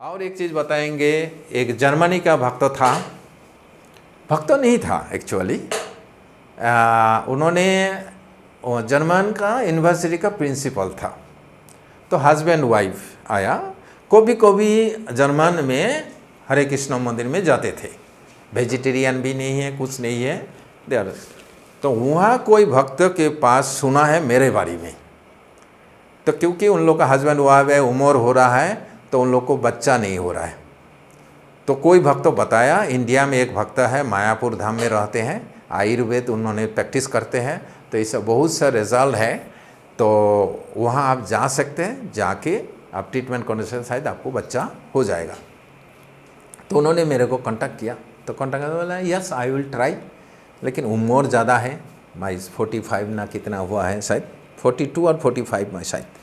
और एक चीज़ बताएंगे। एक जर्मनी का भक्त था, भक्त नहीं था एक्चुअली, उन्होंने जर्मन का यूनिवर्सिटी का प्रिंसिपल था। तो हस्बैंड वाइफ आया, कभी कभी जर्मन में हरे कृष्ण मंदिर में जाते थे, वेजिटेरियन भी नहीं है, कुछ नहीं है देर। तो वहाँ कोई भक्त के पास सुना है मेरे बारे में। तो क्योंकि उन लोग का हस्बैंड वाइफ है, उम्र हो रहा है, तो उन लोग को बच्चा नहीं हो रहा है। तो कोई भक्त बताया, इंडिया में एक भक्त है, मायापुर धाम में रहते हैं, आयुर्वेद उन्होंने प्रैक्टिस करते हैं, तो इससे बहुत सा रिजल्ट है, तो वहाँ आप जा सकते हैं, जाके आप ट्रीटमेंट करने से शायद आपको बच्चा हो जाएगा। तो उन्होंने मेरे को कांटेक्ट किया, तो कांटेक्ट बोला यस आई विल ट्राई, लेकिन उम्र ज़्यादा है, मैं 45 ना कितना हुआ है, शायद 42 और 45 में शायद।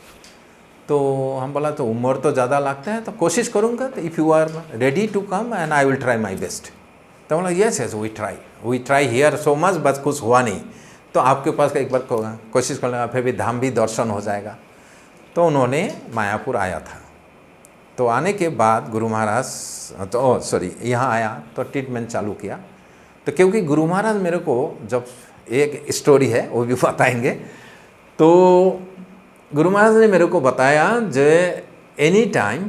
तो हम बोला तो उम्र तो ज़्यादा लगता है, तो कोशिश करूँगा, तो if you are ready to come and I will try my best. तो बोला yes yes we try here so much, बस कुछ हुआ नहीं, तो आपके पास एक बार कोशिश कर लेंगे, फिर भी धाम भी दर्शन हो जाएगा। तो उन्होंने मायापुर आया था। तो आने के बाद गुरु महाराज यहाँ आया तो ट्रीटमेंट चालू किया। तो क्योंकि गुरु महाराज मेरे को, जब एक स्टोरी है वो भी बताएंगे, तो गुरु महाराज ने मेरे को बताया जो any time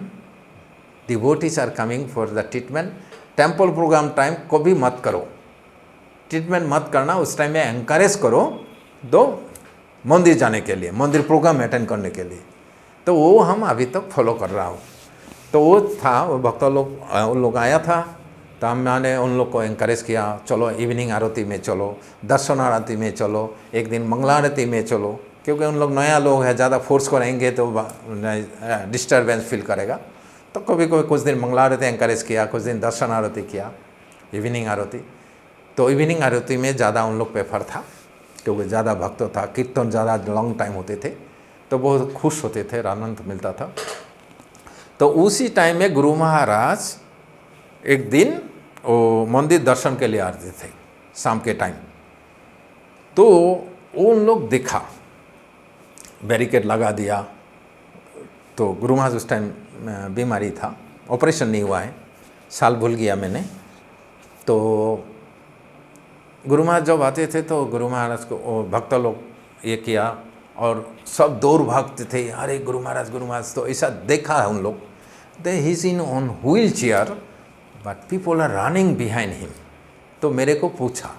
devotees are coming for the treatment, temple program time कभी मत करो, ट्रीटमेंट मत करना, उस टाइम में एनकरेज करो दो मंदिर जाने के लिए, मंदिर प्रोग्राम अटेंड करने के लिए। तो वो हम अभी तक फॉलो कर रहा हूँ। तो वो था, वो भक्त लोग उन लोग आया था, तो मैंने उन लोग को एनकरेज किया, चलो इवनिंग आरती में चलो, दर्शन आरती में चलो, एक दिन मंगला आरती में चलो, क्योंकि उन लोग नया लोग हैं, ज़्यादा फोर्स करेंगे तो डिस्टर्बेंस फील करेगा। तो कभी कभी कुछ दिन मंगला आरती एनकरेज किया, कुछ दिन दर्शन आरती किया, इवनिंग आरती। तो इवनिंग आरती में ज़्यादा उन लोग प्रेफर था, क्योंकि ज़्यादा भक्त था, कीर्तन ज़्यादा लॉन्ग टाइम होते थे, तो बहुत खुश होते थे, आनंद मिलता था। तो उसी टाइम में गुरु महाराज एक दिन वो मंदिर दर्शन के लिए आते थे शाम के टाइम। तो उन लोग देखा, बैरिकेड लगा दिया। तो गुरु महाराज उस टाइम बीमारी था, ऑपरेशन नहीं हुआ है, साल भूल गया मैंने। तो गुरु महाराज जब आते थे तो गुरु महाराज को भक्त लोग ये किया, और सब दौड़ भागते थे, अरे गुरु महाराज। तो ऐसा देखा है उन लोग, they he is in on wheelchair but people are running behind him. तो मेरे को पूछा,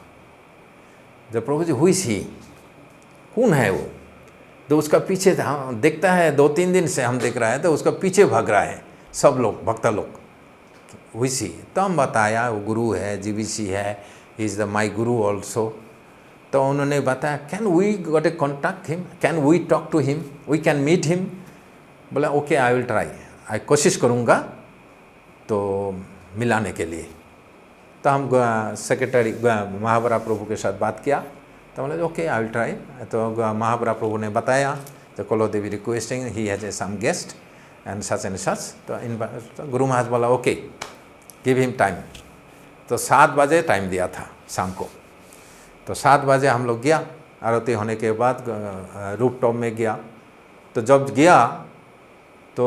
जब प्रभु जी हुई सी कौन है वो, तो उसका पीछे हम देखता है, 2-3 दिन से हम देख रहा है, तो उसका पीछे भाग रहा है सब लोग, भक्त लोग, हुई सी। तो हम बताया वो गुरु है, जीवीसी है, he is the my Guru also. तो उन्होंने बताया, can we got a contact him, can we talk to him, we can meet him. बोला okay I will try, I कोशिश करूँगा तो मिलाने के लिए। तो हम सेक्रेटरी महाबरा प्रभु के साथ बात किया, तो बोले ओके आई विल ट्राई। तो महाबरा प्रभु ने बताया, तो Kalo Devi requesting he has a some guest and such. तो गुरु महाराज बोला ओके गिव हिम टाइम। तो 7 बजे टाइम दिया था शाम को। तो 7 बजे हम लोग गया, आरती होने के बाद रूफ टॉप में गया। तो जब गया तो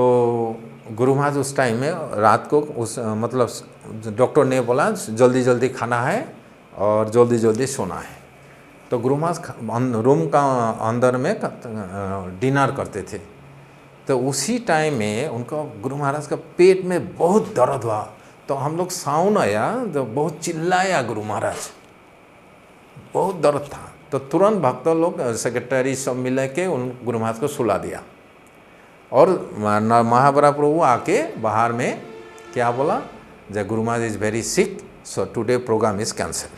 गुरु महाराज उस टाइम में रात को मतलब डॉक्टर ने बोला जल्दी जल्दी खाना है और जल्दी जल्दी सोना है। तो गुरु महाराज रूम का अंदर में डिनर करते थे। तो उसी टाइम में उनका गुरु महाराज का पेट में बहुत दर्द हुआ। तो हम लोग साउंड आया तो बहुत चिल्लाया, गुरु महाराज बहुत दर्द था। तो तुरंत भक्त लोग सेक्रेटरी सब मिल के उन गुरु महाराज को सुला दिया। और महाबरा प्रभु आके बाहर में क्या बोला, the Guru Maharaj is very sick, so today programme is cancel.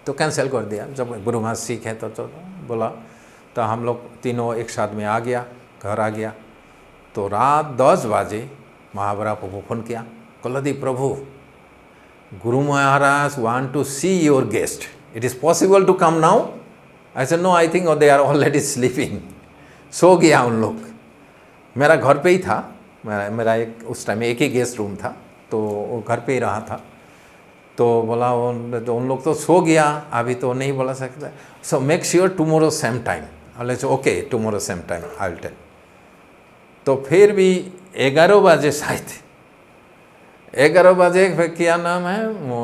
तो कैंसिल कर दिया। जब गुरु महाराज सिक है तो बोला, तो हम लोग तीनों एक साथ में आ गया, घर आ गया। तो रात 10 बजे महाबरा प्रभु फोन किया, Kuldeep Prabhu Guru Maharaj want to see your guest, it is possible to come now. I said no, I think they are already sleeping. सो गया उन लोग। मेरा घर पे ही था, मेरा एक उस टाइम में एक ही गेस्ट रूम था, तो वो घर पे ही रहा था। तो बोला उन लोग तो सो गया, अभी तो नहीं बोला सकता, so make sure tomorrow same time. Okay tomorrow same time I will tell. तो फिर भी 11 बजे शायद, 11 बजे फिर क्या नाम है वो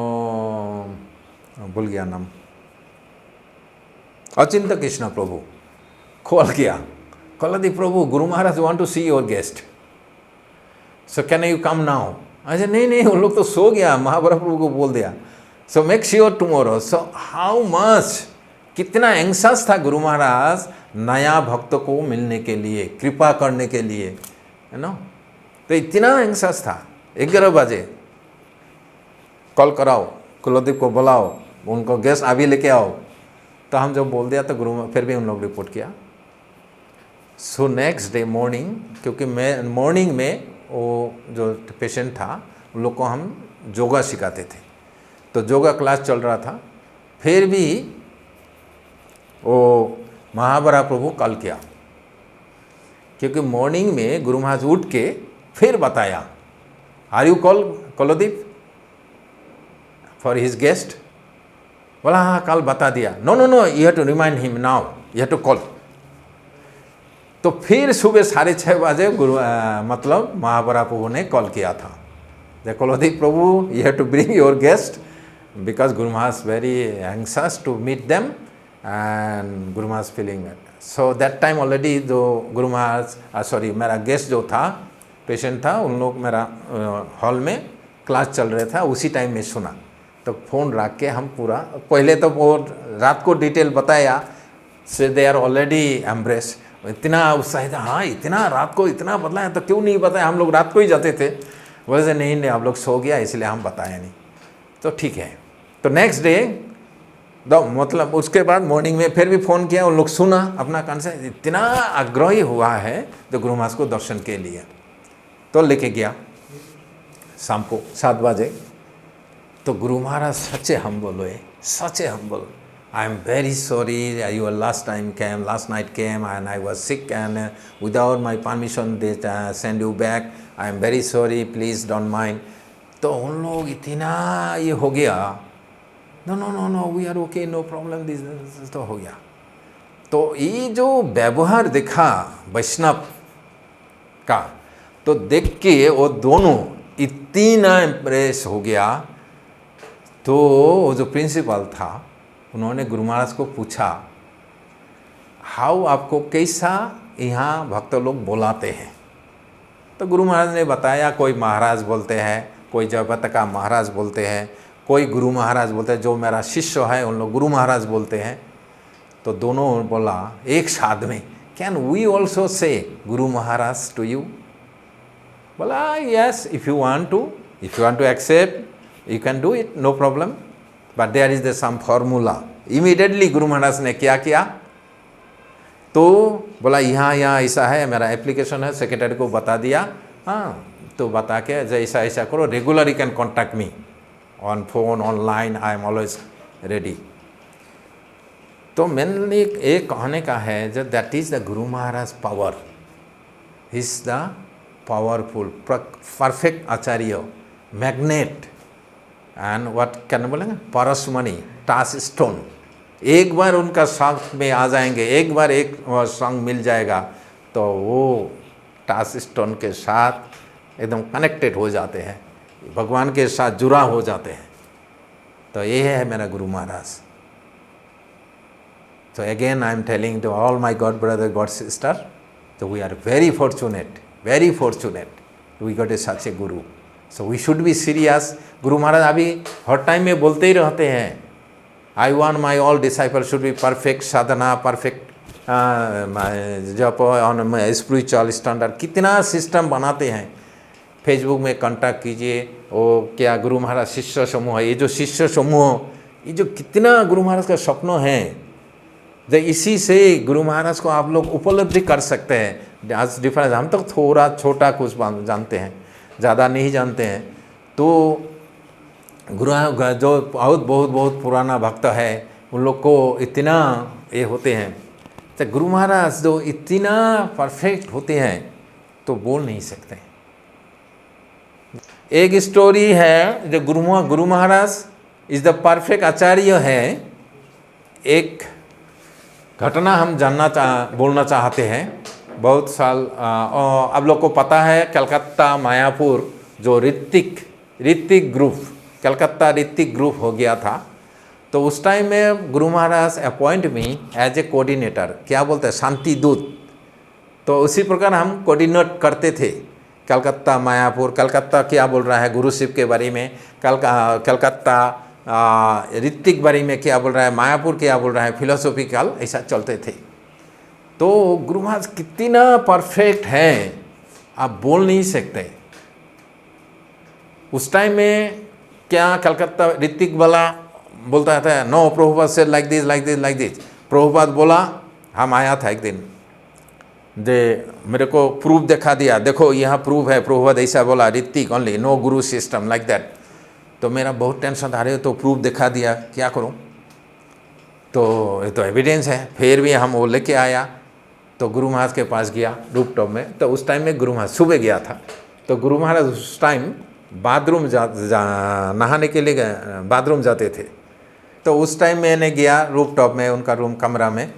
भूल गया नाम, अचिंत कृष्ण प्रभु कॉल किया, call Prabhu Guru Maharaj want to see your guest, so can you come now. अच्छा नहीं उन लोग तो सो गया, महाबरा प्रभु को बोल दिया, सो make sure tomorrow. So how much, कितना एंग्सस था गुरु महाराज नया भक्त को मिलने के लिए, कृपा करने के लिए, है ना। तो इतना एंग्सस था। 11 बजे कॉल कराओ, कुलदीप को बुलाओ, उनको गेस्ट अभी लेके आओ। तो हम जब बोल दिया तो गुरु फिर भी उन लोग रिपोर्ट किया। सो नेक्स्ट डे मॉर्निंग, क्योंकि मैं मॉर्निंग में वो जो पेशेंट था उन लोग को हम योगा सिखाते थे, तो योगा क्लास चल रहा था। फिर भी वो महाबरा प्रभु कॉल किया, क्योंकि मॉर्निंग में गुरु महाराज उठ के फिर बताया, are you call Kuldeep for his guest? बोला हाँ कल बता दिया। No you have to remind him now, you have to call. तो फिर सुबह 6:30 बजे मतलब महाबरा प्रभु ने कॉल किया था, Kuldeep Prabhu you have to bring your guest because Guru Maharaj very anxious to meet them and Guru Maharaj feeling. So that time already जो गुरु महाराज सॉरी मेरा गेस्ट जो था, पेशेंट था, उन लोग मेरा हॉल में क्लास चल रहा था, उसी टाइम में सुना। तो फ़ोन रख के हम पूरा, पहले तो वो रात को डिटेल बताया, से दे आर ऑलरेडी एम्ब्रेस, इतना उत्साहित, हाँ इतना रात को इतना बदला तो क्यों नहीं बताया, हम लोग रात को ही जाते थे। वैसे नहीं आप लोग सो गया इसलिए हम बताया नहीं। तो ठीक है। तो नेक्स्ट डे मतलब उसके बाद मॉर्निंग में फिर भी फ़ोन किया, उन लोग सुना अपना कान से, इतना आग्रही हुआ है जो गुरु महाराज को दर्शन के लिए। तो लेके गया शाम को 7 बजे। तो गुरु महाराज सच्चे हम्बल हुए, सच्चे humble. I am very sorry, your last time came, last night came and I was sick and without my permission they send you back, I am very sorry, please don't mind. तो उन लोग इतना ये हो गया, no we are okay, no problem, this तो हो गया। तो ये जो व्यवहार देखा वैष्णव का, तो देख के वो दोनों इतना इम्प्रेस हो गया। तो वो जो प्रिंसिपल था उन्होंने गुरु महाराज को पूछा, हाउ आपको कैसा यहाँ भक्त लोग बुलाते हैं? तो गुरु महाराज ने बताया, कोई महाराज बोलते हैं, कोई जगत का महाराज बोलते हैं, कोई गुरु महाराज बोलते हैं, जो मेरा शिष्य है उन लोग गुरु महाराज बोलते हैं। तो दोनों बोला एक साथ में, can we also say Guru Maharaj to you? बोला yes, if you want to accept you can do it, no problem, but there is some formula. Immediately Guru Maharaj ने क्या किया, तो बोला यहाँ ऐसा है, मेरा एप्लीकेशन है, सेक्रेटरी को बता दिया, हाँ तो बता के जैसा ऐसा करो, regular you can contact me on phone, online, I am always ready. तो मेनली एक कहने का है जो that is the Guru Maharaj power, is the powerful perfect acharya, magnet and what can बोलेंगे, परसमणि, टास स्टोन। एक बार उनका संग में आ जाएंगे, एक बार एक संग मिल जाएगा तो वो टास स्टोन के साथ एकदम कनेक्टेड हो जाते हैं, भगवान के साथ जुड़ा हो जाते हैं। तो ये है मेरा गुरु महाराज। तो again I am telling to all my god brother, god sister, तो we are very fortunate we got a such a guru. So we should be serious. Guru Maharaj अभी हर टाइम में बोलते ही रहते हैं, I want my all disciple should be perfect Sadhana, perfect जप on spiritual standard. कितना system बनाते हैं, फेसबुक में कांटेक्ट कीजिए, वो क्या गुरु महाराज शिष्य समूह है, ये जो शिष्य समूह, ये जो कितना गुरु महाराज का सपनों हैं, जो इसी से गुरु महाराज को आप लोग उपलब्धि कर सकते हैं। आज डिफरेंस, हम तो थोड़ा छोटा कुछ जानते हैं, ज़्यादा नहीं जानते हैं। तो गुरु जो बहुत पुराना भक्त है उन लोग को इतना ये होते हैं, तो गुरु महाराज जो इतना परफेक्ट होते हैं तो बोल नहीं सकते। एक स्टोरी है जो गुरु महाराज इज द परफेक्ट आचार्य है। एक घटना हम बोलना चाहते हैं। बहुत साल आप लोग को पता है कलकत्ता मायापुर जो ऋतिक ग्रुप, कलकत्ता ऋतिक ग्रुप हो गया था। तो उस टाइम में Guru Maharaj appoint me as a coordinator, क्या बोलते हैं, शांति दूत। तो उसी प्रकार हम कोऑर्डिनेट करते थे कलकत्ता मायापुर। कलकत्ता क्या बोल रहा है गुरु शिव के बारे में, कलकत्ता ऋतिक बारे में क्या बोल रहा है, मायापुर क्या बोल रहा है, फिलोसॉफिकल ऐसा चलते थे। तो गुरु महाराज कितना परफेक्ट है आप बोल नहीं सकते। उस टाइम में क्या कलकत्ता ऋतिक वाला बोलता था, नो प्रभुपाद से like this like this like this. Prabhupada बोला, हम आया था एक दिन, दे मेरे को प्रूफ दिखा दिया, देखो यहाँ प्रूफ है, प्रभुपाद ऐसा बोला, Hrithik only, no Guru system like that. तो मेरा बहुत टेंशन आ रही है, तो प्रूफ दिखा दिया, क्या करूँ, तो ये तो एविडेंस है। फिर भी हम वो लेके आया, तो गुरु महाराज के पास गया रूप टॉप में। तो उस टाइम में गुरु महाराज सुबह गया था, तो गुरु महाराज उस टाइम बाथरूम नहाने के लिए बाथरूम जाते थे। तो उस टाइम मैंने गया रूप टॉप में, उनका रूम कमरा में,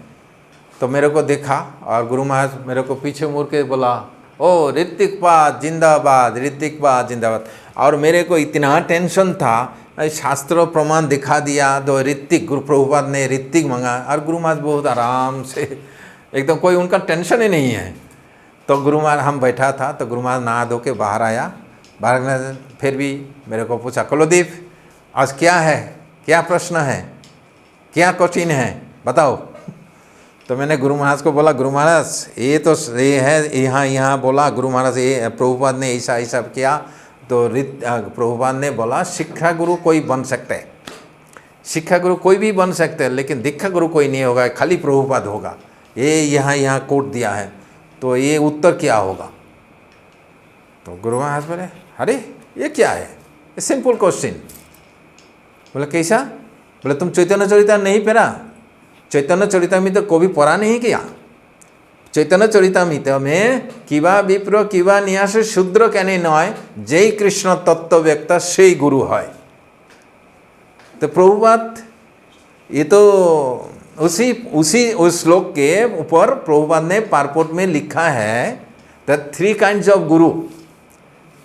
तो मेरे को देखा और गुरु महाराज मेरे को पीछे मुड़ के बोला, ओ ऋतिकपाद जिंदाबाद, ऋतिकपाद जिंदाबाद। और मेरे को इतना टेंशन था, शास्त्र प्रमाण दिखा दिया, तो ऋतिक, गुरु प्रभुपाद ने ऋतिक मंगा, और गुरु महाराज बहुत आराम से एकदम, कोई उनका टेंशन ही नहीं है। तो गुरु महाराज, हम बैठा था, तो गुरु महाराज नहा धो के बाहर आया, बाहर फिर भी मेरे को पूछा, कुलदीप आज क्या है, क्या प्रश्न है, क्या क्वेश्चन है, बताओ। तो मैंने गुरु महाराज को बोला, गुरु महाराज ये तो ये है, यहाँ बोला गुरु महाराज ये प्रभुपाद ने ऐसा ऐसा किया। तो प्रभुपाद ने बोला, शिक्षा गुरु कोई बन सकते हैं, शिक्षा गुरु कोई भी बन सकते हैं, लेकिन दीक्षा गुरु कोई नहीं होगा, खाली प्रभुपाद होगा। ये यहाँ कोट दिया है, तो ये उत्तर क्या होगा। तो गुरु महाराज बोले, अरे ये क्या है, ये सिंपल क्वेश्चन। बोले कैसा, बोले तुम चैतन्य चरिता नहीं पढ़ा, चैतन्य चरितामृत को भी पढ़ा नहीं किया। चैतन्य चरितामृत में किवा विप्र किवा न्यास शूद्र केने नय, जय कृष्ण तत्व व्यक्ता से गुरु है। तो प्रभुपाद, ये तो उस श्लोक के ऊपर प्रभुपाद ने पारपोट में लिखा है, the 3 kinds of Guru.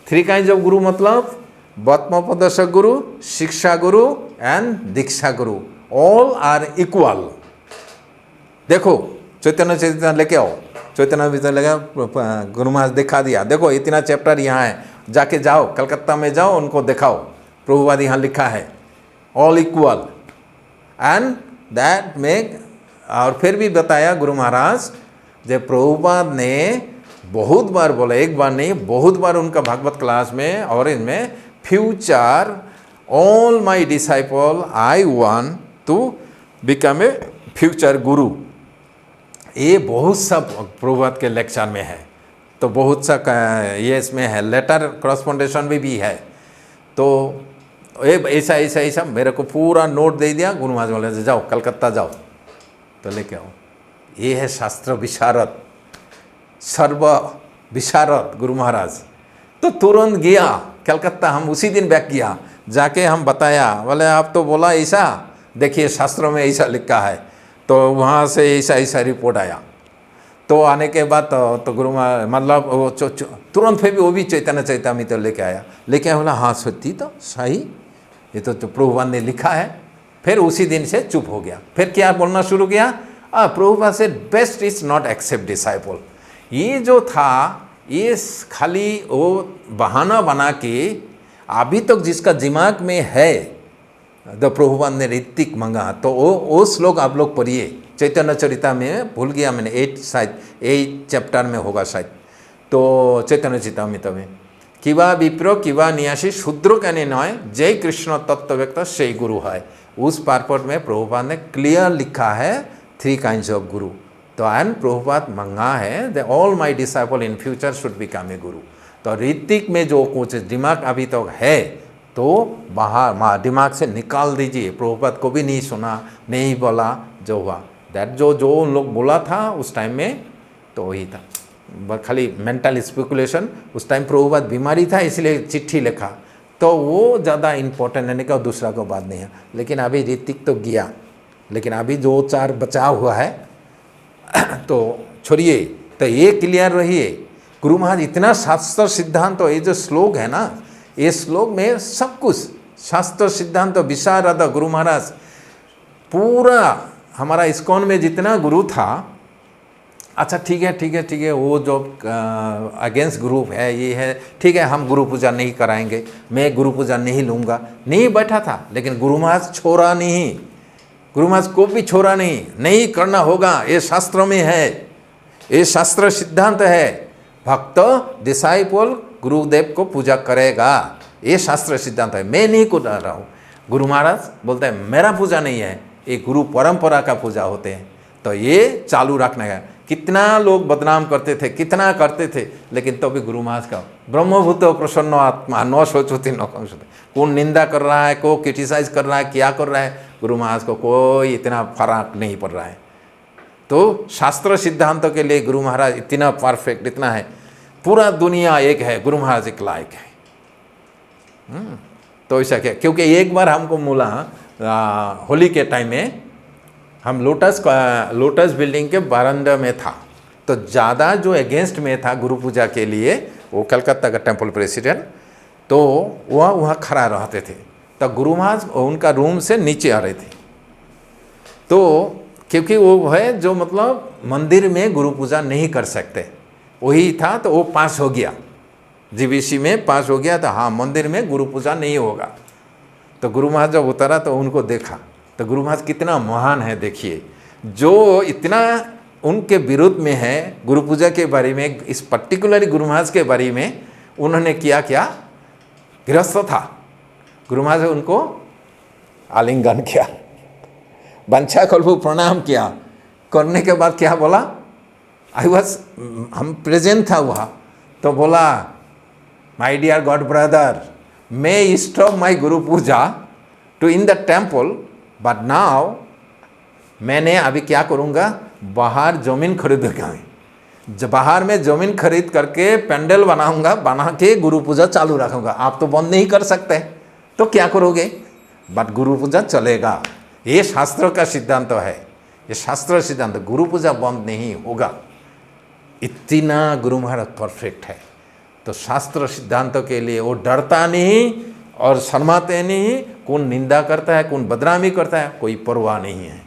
3 kinds of गुरु मतलब बत्मोपदेशक गुरु, शिक्षा गुरु and Diksha Guru, all are equal. देखो चैतन्य चरित्र लेके आओ, चैतन्य चरित्र लेके गुरु महाराज दिखा दिया, देखो इतना चैप्टर यहाँ है, जाके जाओ कलकत्ता में जाओ, उनको दिखाओ, प्रभुपाद यहाँ लिखा है all equal and that make. और फिर भी बताया गुरु महाराज, जब प्रभुपाद ने बहुत बार बोला, एक बार नहीं बहुत बार उनका भागवत क्लास में और इनमें, future all my disciple I want to become a future guru. ये बहुत सा प्रभुपाद के लेक्चर में है, तो बहुत सा ये इसमें है, लेटर करस्पॉन्डेशन में भी है। तो ऐसा ऐसा ऐसा मेरे को पूरा नोट दे दिया। गुरु महाराज बोले जाओ कलकत्ता जाओ, तो लेके आओ। ये है शास्त्र विशारद, सर्व विशारद गुरु महाराज। तो तुरंत गया कलकत्ता, हम उसी दिन बैक किया, जाके हम बताया, बोले आप तो बोला ऐसा, देखिए शास्त्रों में ऐसा लिखा है। तो वहाँ से ऐसा ऐसा रिपोर्ट आया। तो आने के बाद तो गुरु मतलब वो तुरंत फिर भी वो भी चैतन्य चरितामृत लेके आया, बोला हाँ सच्ची तो सही, ये तो प्रभुपाद ने लिखा है। फिर उसी दिन से चुप हो गया। फिर क्या बोलना शुरू किया, Prabhupada say best is not accept disciple. ये जो था ये खाली वो बहाना बना के, अभी तक जिसका दिमाग में है तो प्रभुपाद ने ऋतिक मंगा, तो वो श्लोक आप लोग पढ़िए चैतन्य चरिता में, भूल गया मैंने, 8 चैप्टर में होगा शायद। तो चैतन्य चरितामृत में किवा विप्रो किवा न्यासी शूद्र कहने नय, जय कृष्ण तत्व व्यक्त से गुरु है। उस पारपट में प्रभुपाद ने क्लियर लिखा है 3 काइंड्स ऑफ गुरु। तो एंड प्रभुपाद मंगा है the all my disciple in future should become a गुरु। तो ऋतिक में जो कुछ दिमाग अभी तक है, तो बाहर दिमाग से निकाल दीजिए। प्रभुपाद को भी नहीं सुना, नहीं बोला, जो हुआ दैट जो उन लोग बोला था उस टाइम में, तो वही था, खाली मेंटल स्पेकुलेशन। उस टाइम प्रभुपाद बीमारी था इसलिए चिट्ठी लिखा, तो वो ज़्यादा इम्पोर्टेंट है, का दूसरा को बात नहीं है। लेकिन अभी ऋतिक तो गया, लेकिन अभी 2-4 बचा हुआ है। तो छोड़िए, तो ये क्लियर रहिए, गुरु महाराज इतना शास्त्र सिद्धांत, तो ये जो श्लोक है ना, ये श्लोक में सब कुछ शास्त्र सिद्धांत विशारद गुरु महाराज, पूरा हमारा इस्कॉन में जितना गुरु था, अच्छा ठीक है, वो जो अगेंस्ट ग्रुप है, ये है, ठीक है, हम गुरु पूजा नहीं कराएंगे, मैं गुरु पूजा नहीं लूँगा, नहीं बैठा था, लेकिन गुरु महाराज छोड़ा नहीं, गुरु महाराज को भी छोड़ा नहीं करना होगा, ये शास्त्र में है, ये शास्त्र सिद्धांत है, भक्त डिसाइपल गुरुदेव को पूजा करेगा, ये शास्त्र सिद्धांत है, मैं नहीं कर रहा हूँ। गुरु महाराज बोलते हैं मेरा पूजा नहीं है, ये गुरु परंपरा का पूजा होते हैं, तो ये चालू रखना है। कितना लोग बदनाम करते थे, कितना करते थे, लेकिन तो भी गुरु महाराज का ब्रह्मभूत प्रसन्न आत्मा न सोचती न कंसुते, कौन निंदा कर रहा है, को क्रिटिसाइज कर रहा है, क्या कर रहा है, गुरु महाराज को कोई इतना फर्क नहीं पड़ रहा है। तो शास्त्र सिद्धांतों के लिए गुरु महाराज इतना परफेक्ट, इतना है, पूरा दुनिया एक है, गुरु महाराज एक लायक है। तो ऐसा क्या, क्योंकि एक बार हमको मिला होली के टाइम में, हम लोटस बिल्डिंग के बरामदा में था, तो ज़्यादा जो अगेंस्ट में था गुरु पूजा के लिए, वो कलकत्ता का टेम्पल प्रेसिडेंट, तो वह वहाँ खड़ा रहते थे, तो गुरु महाराज उनका रूम से नीचे आ रहे थे, तो क्योंकि वो है जो मतलब मंदिर में गुरु पूजा नहीं कर सकते, वही था, तो वो पास हो गया, जीबीसी में पास हो गया, तो हाँ मंदिर में गुरु पूजा नहीं होगा। तो गुरु महाराज जब उतरा तो उनको देखा, तो गुरु महाराज कितना महान है, देखिए, जो इतना उनके विरुद्ध में है गुरु पूजा के बारे में, इस पर्टिकुलरली गुरु महाराज के बारे में उन्होंने किया क्या, गृहस्थ था, गुरु महाराज ने उनको आलिंगन किया, वंशा कल्प प्रणाम किया, करने के बाद क्या बोला, हम प्रेजेंट था वहाँ, तो बोला my dear god brother, may stop my guru puja to in the temple, but now मैंने अभी क्या करूँगा, बाहर ज़मीन खरीदूँगा, बाहर में ज़मीन खरीद करके पेंडल बनाऊँगा, बना के गुरु पूजा चालू रखूँगा, आप तो बंद नहीं कर सकते, तो क्या करोगे, बट गुरु पूजा चलेगा। ये शास्त्रों का सिद्धांत है, ये शास्त्र सिद्धांत, गुरु पूजा बंद नहीं होगा, इतना गुरु महाराज परफेक्ट है। तो शास्त्र सिद्धांतों के लिए वो डरता नहीं और शर्माते नहीं, कौन निंदा करता है, कौन बदनामी करता है, कोई परवाह नहीं है।